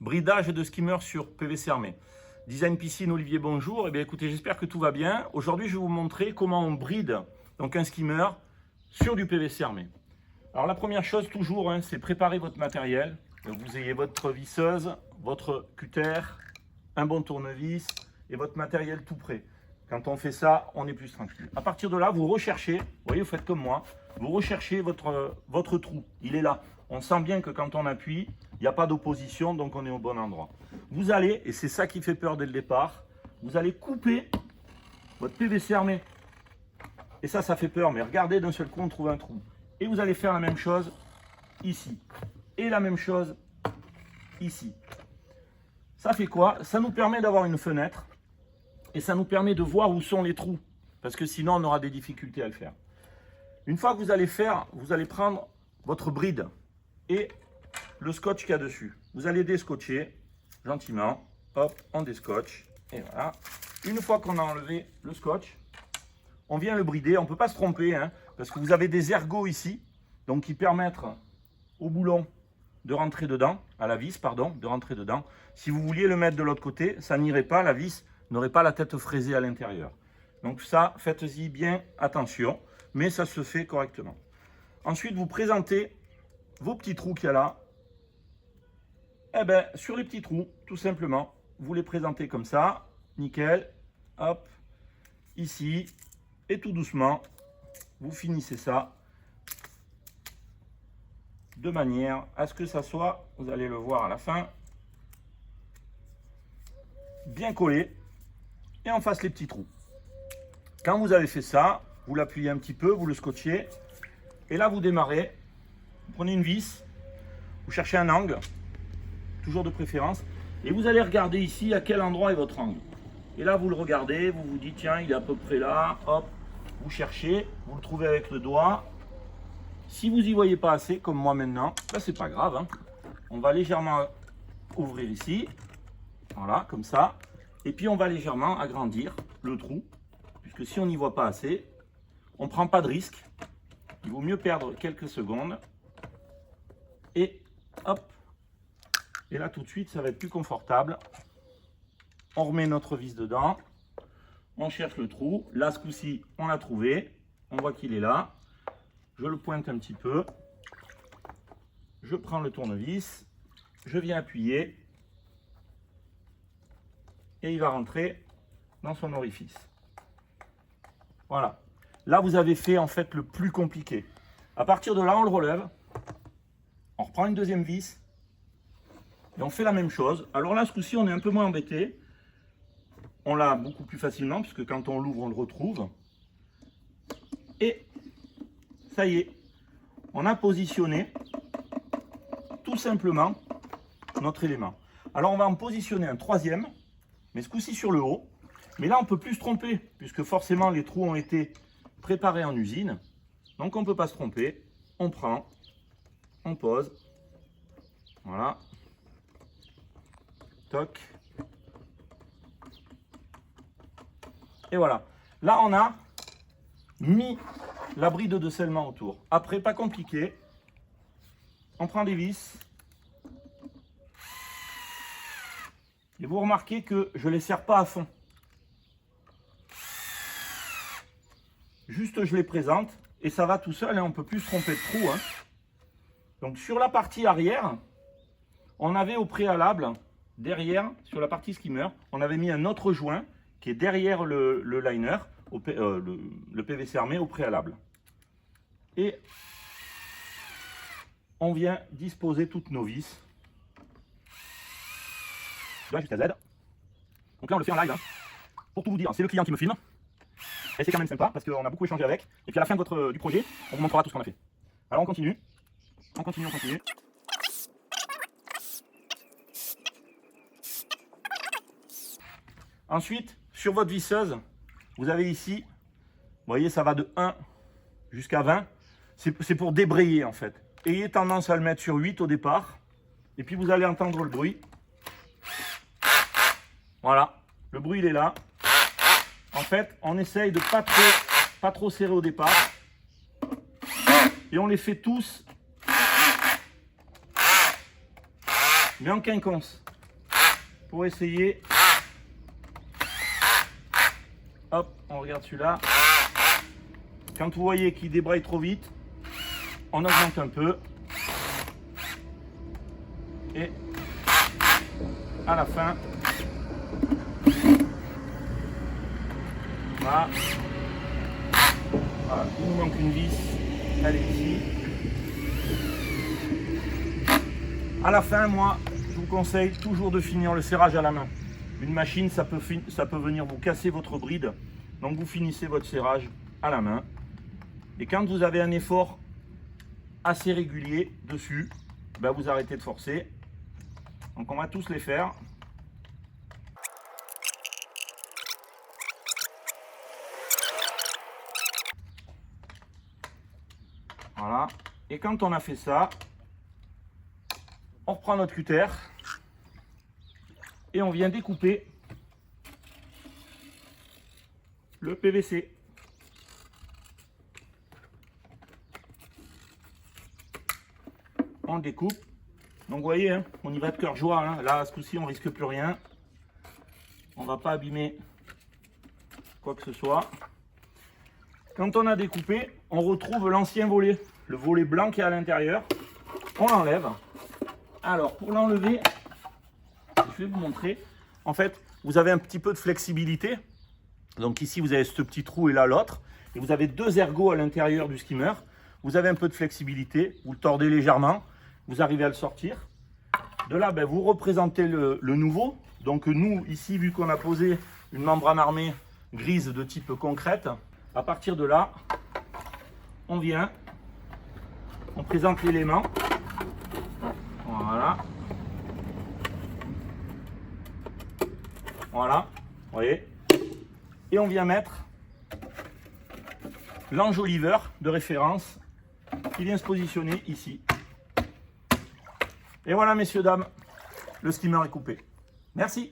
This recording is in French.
Bridage de skimmer sur PVC armé. Design Piscine, Olivier, bonjour. Eh bien, écoutez, j'espère que tout va bien. Aujourd'hui, je vais vous montrer comment on bride donc un skimmer sur du PVC armé. Alors, la première chose, toujours, c'est préparer votre matériel. Donc, vous ayez votre visseuse, votre cutter, un bon tournevis et votre matériel tout prêt. Quand on fait ça, on est plus tranquille. À partir de là, vous recherchez, vous voyez, vous faites comme moi, vous recherchez votre trou. Il est là. On sent bien que quand on appuie, il n'y a pas d'opposition, donc on est au bon endroit. Vous allez, et c'est ça qui fait peur dès le départ, vous allez couper votre PVC armé. Et ça fait peur, mais regardez, d'un seul coup, on trouve un trou. Et vous allez faire la même chose ici. Et la même chose ici. Ça fait quoi? Ça nous permet d'avoir une fenêtre. Et ça nous permet de voir où sont les trous. Parce que sinon, on aura des difficultés à le faire. Une fois que vous allez faire, vous allez prendre votre bride et le scotch qu'il y a dessus. Vous allez déscotcher gentiment. Hop, on déscotche. Et voilà. Une fois qu'on a enlevé le scotch, on vient le brider. On ne peut pas se tromper, parce que vous avez des ergots ici, donc qui permettent au boulon de rentrer dedans, à la vis, pardon, de rentrer dedans. Si vous vouliez le mettre de l'autre côté, ça n'irait pas, la vis n'aurait pas la tête fraisée à l'intérieur. Donc ça, faites-y bien attention, mais ça se fait correctement. Ensuite, vous présentez vos petits trous qu'il y a là. Eh bien, sur les petits trous, tout simplement, vous les présentez comme ça, nickel, hop, ici, et tout doucement, vous finissez ça de manière à ce que ça soit, vous allez le voir à la fin, bien collé, et en face les petits trous. Quand vous avez fait ça, vous l'appuyez un petit peu, vous le scotchez, et là vous démarrez, vous prenez une vis, vous cherchez un angle, toujours de préférence, et vous allez regarder ici à quel endroit est votre angle. Et là vous le regardez, vous vous dites tiens il est à peu près là, hop, vous cherchez, vous le trouvez avec le doigt. Si vous n'y voyez pas assez, comme moi maintenant, ben c'est pas grave, on va légèrement ouvrir ici, voilà, comme ça, et puis on va légèrement agrandir le trou, puisque si on n'y voit pas assez, on ne prend pas de risque. Il vaut mieux perdre quelques secondes. Et hop. Et là, tout de suite, ça va être plus confortable. On remet notre vis dedans. On cherche le trou. Là, ce coup-ci, on l'a trouvé. On voit qu'il est là. Je le pointe un petit peu. Je prends le tournevis. Je viens appuyer. Et il va rentrer dans son orifice. Voilà. Là, vous avez fait en fait le plus compliqué. À partir de là, on le relève. On reprend une deuxième vis. Et on fait la même chose. Alors là, ce coup-ci, on est un peu moins embêté. On l'a beaucoup plus facilement, puisque quand on l'ouvre, on le retrouve. Et ça y est. On a positionné tout simplement notre élément. Alors, on va en positionner un troisième, mais ce coup-ci sur le haut. Mais là, on ne peut plus se tromper, puisque forcément, les trous ont été préparés en usine. Donc, on ne peut pas se tromper. On prend, on pose. Voilà. Toc. Et voilà. Là, on a mis la bride de scellement autour. Après, pas compliqué. On prend des vis. Et vous remarquez que je ne les serre pas à fond. Juste, je les présente. Et ça va tout seul. On ne peut plus se tromper de trou. Donc, sur la partie arrière, on avait au préalable... Derrière, sur la partie skimmer, on avait mis un autre joint qui est derrière le liner, le PVC armé au préalable. Et on vient disposer toutes nos vis. De A jusqu'à Z. Donc là, on le fait en live. Pour tout vous dire, c'est le client qui me filme. Et c'est quand même sympa parce qu'on a beaucoup échangé avec. Et puis à la fin du projet, on vous montrera tout ce qu'on a fait. Alors on continue. On continue, on continue. Ensuite, sur votre visseuse, vous avez ici, vous voyez, ça va de 1 jusqu'à 20. C'est pour débrayer en fait. Ayez tendance à le mettre sur 8 au départ. Et puis vous allez entendre le bruit. Voilà, le bruit il est là. En fait, on essaye de pas trop serrer au départ. Et on les fait tous, mais en quinconce. pour essayer. Hop, on regarde celui-là. Quand vous voyez qu'il débraye trop vite, on augmente un peu. Et à la fin, voilà. Voilà, il nous manque une vis, elle est ici. À la fin, moi, je vous conseille toujours de finir le serrage à la main. Une machine, ça peut venir vous casser votre bride. Donc vous finissez votre serrage à la main. Et quand vous avez un effort assez régulier dessus, ben vous arrêtez de forcer. Donc on va tous les faire. Voilà. Et quand on a fait ça, on reprend notre cutter et on vient découper le PVC. On le découpe. Donc vous voyez, hein, on y va de cœur joie. Hein. Là, ce coup-ci, on risque plus rien. On va pas abîmer quoi que ce soit. Quand on a découpé, on retrouve l'ancien volet. Le volet blanc qui est à l'intérieur. On l'enlève. Alors, pour l'enlever, je vais vous montrer. En fait, vous avez un petit peu de flexibilité. Donc ici, vous avez ce petit trou et là, l'autre. Et vous avez deux ergots à l'intérieur du skimmer. Vous avez un peu de flexibilité. Vous le tordez légèrement. Vous arrivez à le sortir. De là, ben, vous représentez le nouveau. Donc nous, ici, vu qu'on a posé une membrane armée grise de type concrète, à partir de là, on vient, on présente l'élément. Voilà. Voilà, vous voyez. Et on vient mettre l'enjoliveur de référence qui vient se positionner ici. Et voilà, messieurs, dames, le skimmer est coupé. Merci.